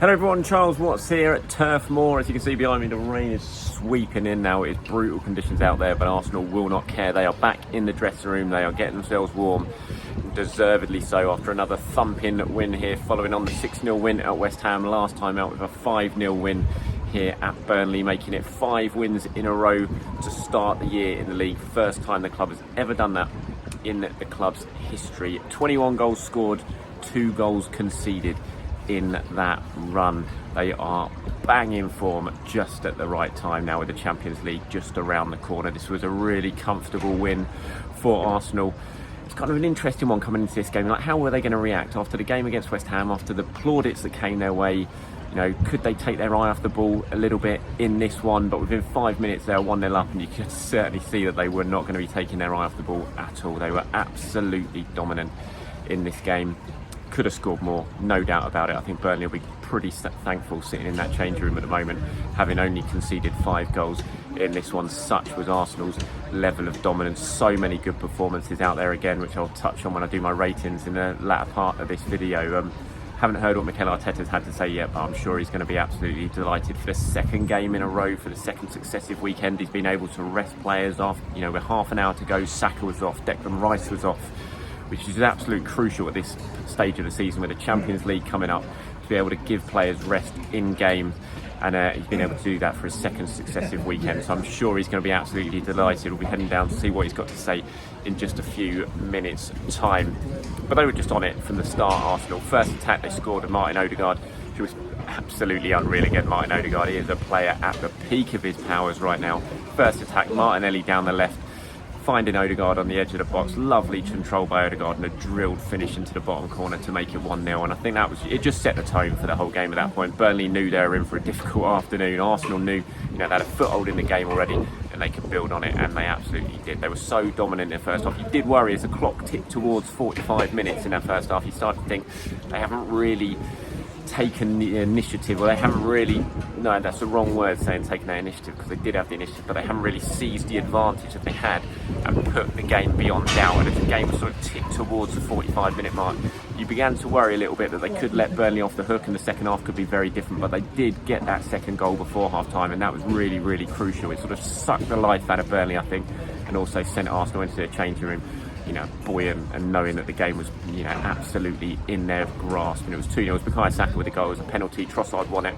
Hello everyone, Charles Watts here at Turf Moor. As you can see behind me, the rain is sweeping in now. It is brutal conditions out there, but Arsenal will not care. They are back in the dressing room. They are getting themselves warm, deservedly so, after another thumping win here, following on the 6-0 win at West Ham last time out, with a 5-0 win here at Burnley, making it 5 wins in a row to start the year in the league. First time the club has ever done that in the club's history. 21 goals scored, 2 goals conceded in that run. They are banging form just at the right time now, with the Champions League just around the corner. This was a really comfortable win for Arsenal. It's kind of an interesting one coming into this game. Like, how were they going to react after the game against West Ham, after the plaudits that came their way? You know, could they take their eye off the ball a little bit in this one? But within 5 minutes, they were 1-0 up, and you could certainly see that they were not going to be taking their eye off the ball at all. They were absolutely dominant in this game. Could have scored more, no doubt about it. I think Burnley will be pretty thankful sitting in that change room at the moment, having only conceded 5 goals in this one. Such was Arsenal's level of dominance. So many good performances out there again, which I'll touch on when I do my ratings in the latter part of this video. Haven't heard what Mikel Arteta's had to say yet, but I'm sure he's going to be absolutely delighted. For the second game in a row, for the second successive weekend, he's been able to rest players off. You know, with half an hour to go, Saka was off, Declan Rice was off, which is absolutely crucial at this stage of the season with the Champions League coming up, to be able to give players rest in game. And he's been able to do that for his second successive weekend. So I'm sure he's going to be absolutely delighted. We'll be heading down to see what he's got to say in just a few minutes' time. But they were just on it from the start, Arsenal. First attack they scored, and Martin Odegaard, who was absolutely unreal again. Martin Odegaard, he is a player at the peak of his powers right now. First attack, Martinelli down the left, finding Odegaard on the edge of the box. Lovely control by Odegaard, and a drilled finish into the bottom corner to make it 1-0. And I think it just set the tone for the whole game at that point. Burnley knew they were in for a difficult afternoon. Arsenal knew, you know, they had a foothold in the game already, and they could build on it, and they absolutely did. They were so dominant in the first half. You did worry as the clock ticked towards 45 minutes in that first half. You started to think they haven't really taken the initiative, or they haven't really, no, that's the wrong word, saying taken their initiative, because they did have the initiative, but they haven't really seized the advantage that they had and put the game beyond doubt. And as the game was sort of ticked towards the 45-minute mark, you began to worry a little bit that they could let Burnley off the hook, and the second half could be very different. But they did get that second goal before half-time, and that was really, really crucial. It sort of sucked the life out of Burnley, I think, and also sent Arsenal into their changing room, you know, buoyant and knowing that the game was, you know, absolutely in their grasp. And it was 2-0. It was Bukayo Saka with the goal. It was a penalty. Trossard won it.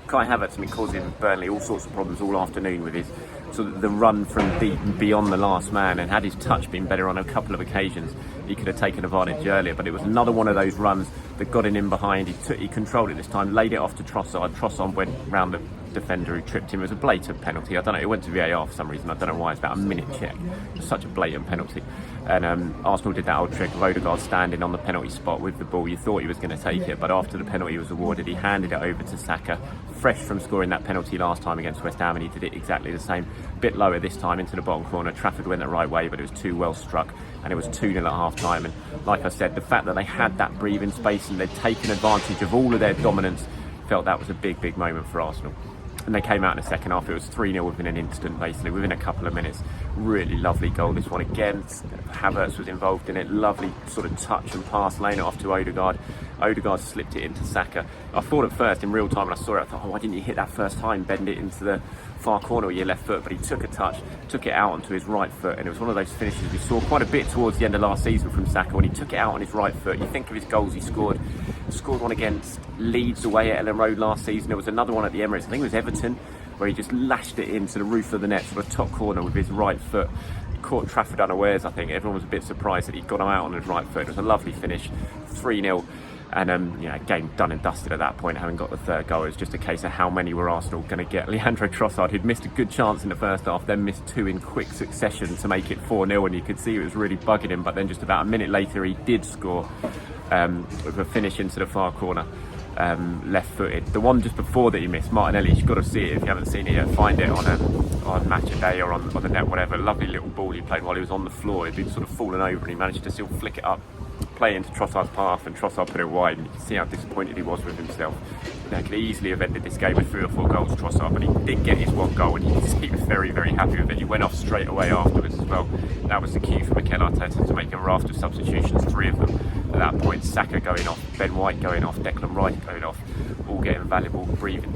Kai Havertz been causing Burnley all sorts of problems all afternoon with his sort of the run from deep and beyond the last man, and had his touch been better on a couple of occasions, he could have taken advantage earlier. But it was another one of those runs that got him in behind. He controlled it this time, laid it off to Trossard. Trossard went round the defender who tripped him. It was a blatant penalty. I don't know, it went to VAR for some reason. I don't know why. It's about a minute check. It was such a blatant penalty. And Arsenal did that old trick of Odegaard standing on the penalty spot with the ball. You thought he was going to take it, but after the penalty was awarded, he handed it over to Saka, fresh from scoring that penalty last time against West Ham, and he did it exactly the same. Bit lower this time into the bottom corner. Trafford went the right way, but it was too well struck, and it was 2-0 at half time. And like I said, the fact that they had that breathing space and they'd taken advantage of all of their dominance, felt that was a big, big moment for Arsenal. And they came out in the second half. It was 3-0 within an instant, basically, within a couple of minutes. Really lovely goal, this one again. Havertz was involved in it. Lovely sort of touch and pass, laying it off to Odegaard. Odegaard slipped it into Saka. I thought at first, in real time, when I saw it, I thought, oh, why didn't you hit that first time, bend it into the far corner with your left foot? But he took a touch, took it out onto his right foot, and it was one of those finishes we saw quite a bit towards the end of last season from Saka, when he took it out on his right foot. You think of his goals he scored one against Leeds away at Ellen Road last season. There was another one at the Emirates, I think it was Everton, where he just lashed it into the roof of the net, sort of top corner with his right foot. He caught Trafford unawares, I think. Everyone was a bit surprised that he'd got him out on his right foot. It was a lovely finish, 3-0. And you know, game done and dusted at that point, having got the third goal. It was just a case of how many were Arsenal going to get. Leandro Trossard, who'd missed a good chance in the first half, then missed 2 in quick succession to make it 4-0, and you could see it was really bugging him. But then just about a minute later, he did score with a finish into the far corner, left-footed. The one just before that he missed, Martinelli, you've got to see it if you haven't seen it yet. Find it on Match a Day or on the net, whatever. Lovely little ball he played while he was on the floor. He'd been sort of falling over, and he managed to still flick it up play into Trossard's path, and Trossard put it wide, and you can see how disappointed he was with himself. He could easily have ended this game with 3 or 4 goals, Trossard, but he did get his 1 goal, and he was very, very happy with it. He went off straight away afterwards as well. That was the key for Mikel Arteta to make a raft of substitutions, 3 of them. At that point, Saka going off, Ben White going off, Declan Rice going off, all getting valuable breathing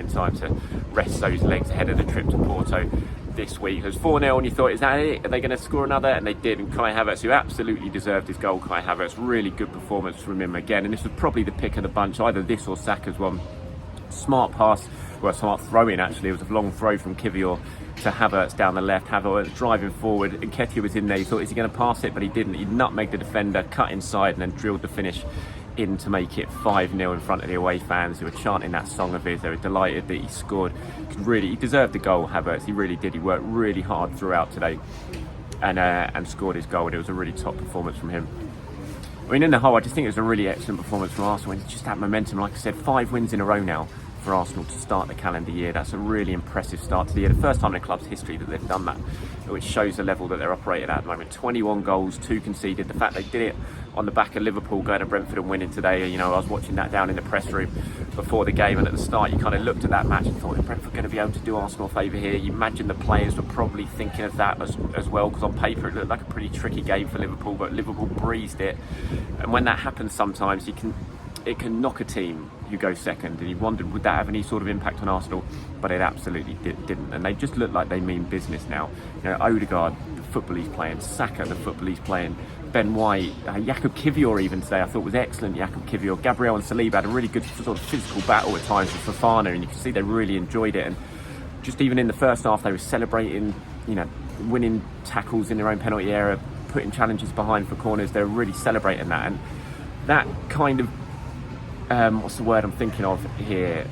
time to rest those legs ahead of the trip to Porto this week. It was 4-0 and you thought, is that it? Are they going to score another? And they did. And Kai Havertz, who absolutely deserved his goal, Kai Havertz, really good performance from him again. And this was probably the pick of the bunch, either this or Saka's one. Smart pass, well, smart throw-in actually. It was a long throw from Kivior to Havertz down the left. Havertz driving forward, and Nketiah was in there. He thought, is he going to pass it? But he didn't. He nutmegged the defender, cut inside, and then drilled the finish in to make it 5-0 in front of the away fans who were chanting that song of his. They were delighted that he scored. He deserved the goal, Havertz. He really did. He worked really hard throughout today and scored his goal. And it was a really top performance from him. I mean, in the whole, I just think it was a really excellent performance from Arsenal. And it's just that momentum. Like I said, 5 wins in a row now for Arsenal to start the calendar year. That's a really impressive start to the year. The first time in the club's history that they've done that, which shows the level that they're operating at the moment. 21 goals, 2 conceded. The fact they did it on the back of Liverpool going to Brentford and winning today. You know, I was watching that down in the press room before the game, and at the start you kind of looked at that match and thought, are Brentford going to be able to do Arsenal a favour here? You imagine the players were probably thinking of that as well, because on paper it looked like a pretty tricky game for Liverpool, but Liverpool breezed it. And when that happens sometimes, it can knock a team who goes second, and you wondered, would that have any sort of impact on Arsenal? But it absolutely didn't, and they just look like they mean business now. You know, Odegaard, the football he's playing, Saka, the football he's playing, Ben White, Jakub Kivior even today I thought was excellent. Jakub Kivior, Gabriel and Saliba had a really good sort of physical battle at times with Fofana, and you can see they really enjoyed it. And just even in the first half they were celebrating, you know, winning tackles in their own penalty area, putting challenges behind for corners. They were really celebrating that, and that kind of what's the word I'm thinking of here?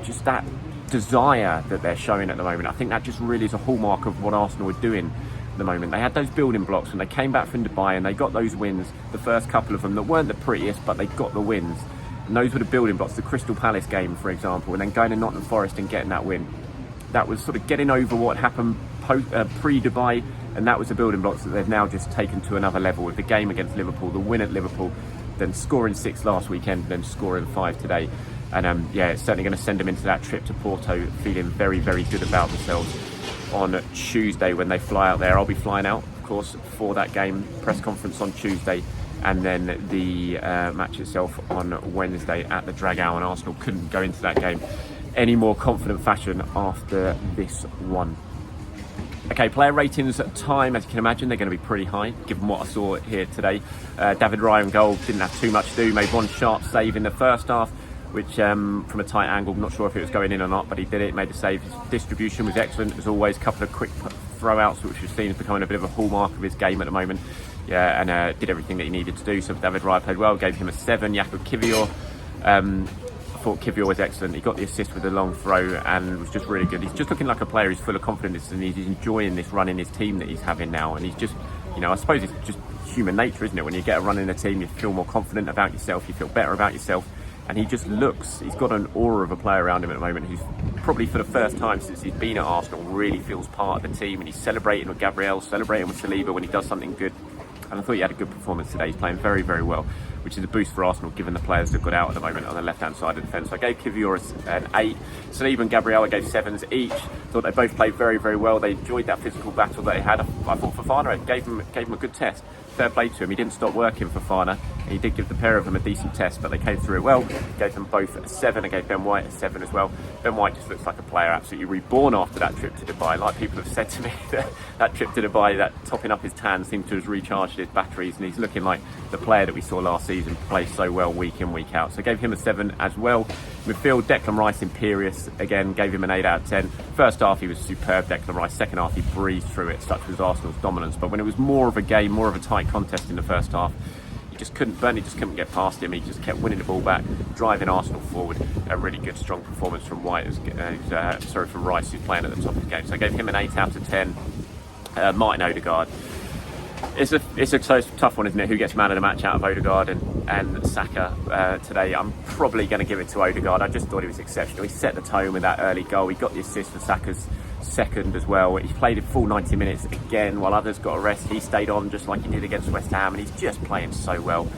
Just that desire that they're showing at the moment. I think that just really is a hallmark of what Arsenal are doing at the moment. They had those building blocks when they came back from Dubai, and they got those wins, the first couple of them that weren't the prettiest, but they got the wins. And those were the building blocks. The Crystal Palace game, for example, and then going to Nottingham Forest and getting that win. That was sort of getting over what happened pre-Dubai, and that was the building blocks that they've now just taken to another level with the game against Liverpool, the win at Liverpool, then scoring 6 last weekend, then scoring 5 today. And yeah, it's certainly going to send them into that trip to Porto feeling very, very good about themselves on Tuesday when they fly out there. I'll be flying out, of course, for that game, press conference on Tuesday, and then the match itself on Wednesday at the Dragao. And Arsenal couldn't go into that game any more confident fashion after this one. Okay, player ratings at time, as you can imagine, they're going to be pretty high, given what I saw here today. David Ryan goal, didn't have too much to do, made 1 sharp save in the first half, which from a tight angle, I'm not sure if it was going in or not, but he did it, made a save. His distribution was excellent, as always, a couple of quick throw-outs, which we've seen is becoming a bit of a hallmark of his game at the moment. Yeah, and did everything that he needed to do, so David Ryan played well, gave him a 7. Jakub Kivior, I thought Kivior was excellent. He got the assist with the long throw and was just really good. He's just looking like a player who's full of confidence, and he's enjoying this run in his team that he's having now. And he's just, you know, I suppose it's just human nature, isn't it? When you get a run in a team, you feel more confident about yourself, you feel better about yourself. And he just looks, he's got an aura of a player around him at the moment who's probably for the first time since he's been at Arsenal really feels part of the team, and he's celebrating with Gabriel, celebrating with Saliba when he does something good. And I thought he had a good performance today. He's playing very, very well, which is a boost for Arsenal given the players that got out at the moment on the left-hand side of the defence. So I gave Kivior an 8. Saliba and Gabriel I gave 7s each. Thought they both played very, very well. They enjoyed that physical battle that they had. I thought Fofana gave him a good test. Fair play to him. He didn't stop working for Fofana, and he did give the pair of them a decent test, but they came through it well. Gave them both a 7. I gave Ben White a 7 as well. Ben White just looks like a player absolutely reborn after that trip to Dubai. Like people have said to me, that trip to Dubai, that topping up his tan seemed to have recharged his batteries, and he's looking like the player that we saw last season, play so well week in, week out. So I gave him a 7 as well. Midfield, Declan Rice imperious again, gave him an 8 out of 10. First half he was superb, Declan Rice. Second half he breezed through it, such was Arsenal's dominance. But when it was more of a game, more of a tight contest in the first half, Burnley just couldn't get past him. He just kept winning the ball back, driving Arsenal forward. A really good, strong performance from from Rice, who's playing at the top of the game. So I gave him an 8 out of 10. Martin Odegaard. It's a tough one, isn't it? Who gets man of the match out of Odegaard and Saka today? I'm probably going to give it to Odegaard. I just thought he was exceptional. He set the tone with that early goal. He got the assist for Saka's second as well. He's played a full 90 minutes again while others got a rest. He stayed on just like he did against West Ham, and he's just playing so well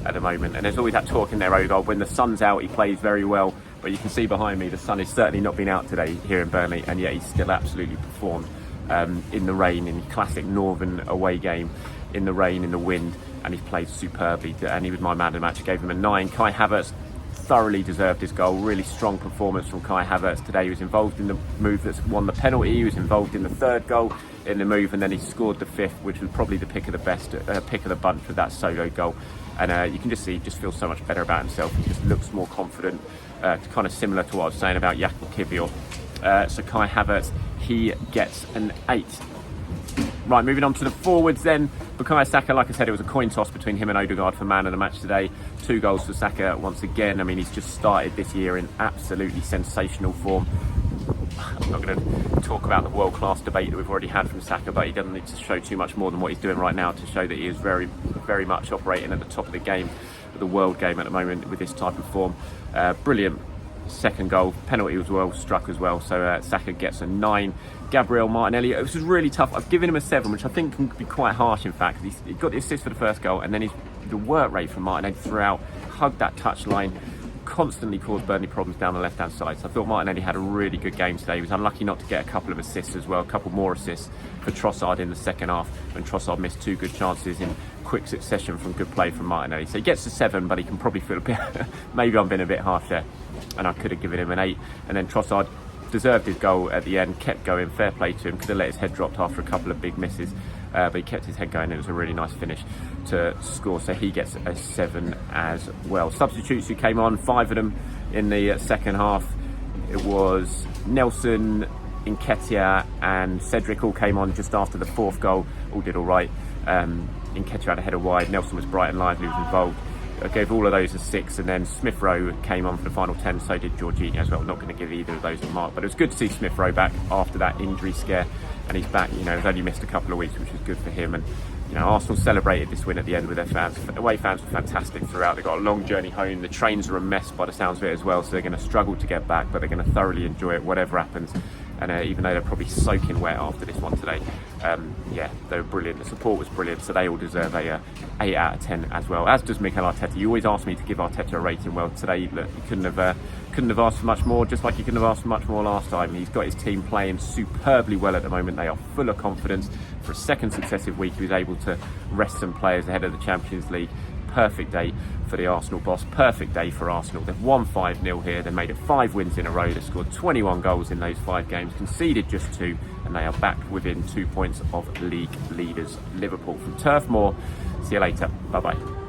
at the moment. And there's always that talk in there, Odegaard, when the sun's out he plays very well, but you can see behind me the sun has certainly not been out today here in Burnley, and yet he's still absolutely performed in the rain, in classic northern away game, in the rain, in the wind, and he's played superbly, and he was my man of the match. I gave him a 9. Kai Havertz thoroughly deserved his goal. Really strong performance from Kai Havertz today. He was involved in the move that's won the penalty. He was involved in the third goal in the move, and then he scored the 5th, which was probably the pick of the bunch with that solo goal. And you can just see he just feels so much better about himself. He just looks more confident, kind of similar to what I was saying about Jakob Kivior. So Kai Havertz, he gets an 8. Right, moving on to the forwards then. Bukayo Saka, like I said, it was a coin toss between him and Odegaard for man of the match today. 2 goals for Saka once again. I mean, he's just started this year in absolutely sensational form. I'm not going to talk about the world-class debate that we've already had from Saka, but he doesn't need to show too much more than what he's doing right now to show that he is very, very much operating at the top of the game, the world game at the moment with this type of form. Brilliant second goal. Penalty was well struck as well, so Saka gets a 9. Gabriel Martinelli, it was really tough. I've given him a 7, which I think can be quite harsh in fact. He got the assist for the first goal, and then the work rate from Martinelli throughout, hugged that touchline, constantly caused Burnley problems down the left-hand side. So I thought Martinelli had a really good game today. He was unlucky not to get a couple of assists as well, a couple more assists for Trossard in the second half, when Trossard missed 2 good chances in quick succession from good play from Martinelli. So he gets a 7, but he can probably feel a bit, maybe I'm being a bit harsh there, and I could have given him an 8. And then Trossard deserved his goal at the end, kept going, fair play to him, could have let his head drop after a couple of big misses, but he kept his head going. It was a really nice finish to score, so he gets a 7 as well. Substitutes who came on, 5 of them in the second half. It was Nelson, Nketiah and Cedric all came on just after the 4th goal, all did all right. Nketiah had a header wide, Nelson was bright and lively, was involved. I gave all of those a 6, and then Smith Rowe came on for the final 10, so did Jorginho as well. Not going to give either of those a mark, but it was good to see Smith Rowe back after that injury scare, and he's back. You know, he's only missed a couple of weeks, which was good for him. And you know, Arsenal celebrated this win at the end with their fans. Away fans were fantastic throughout. They got a long journey home. The trains are a mess by the sounds of it as well, so they're going to struggle to get back, but they're going to thoroughly enjoy it, whatever happens. And even though they're probably soaking wet after this one today, yeah, they were brilliant. The support was brilliant, so they all deserve a 8 out of 10 as well, as does Mikel Arteta. You always ask me to give Arteta a rating. Well, today, look, you couldn't have asked for much more, just like you couldn't have asked for much more last time. He's got his team playing superbly well at the moment. They are full of confidence. For a second successive week, he was able to rest some players ahead of the Champions League. Perfect day for the Arsenal boss, perfect day for Arsenal. They've won 5-0 here, they made it 5 wins in a row, they scored 21 goals in those 5 games, conceded just 2, and they are back within 2 points of league leaders Liverpool. From Turf Moor, see you later, bye bye.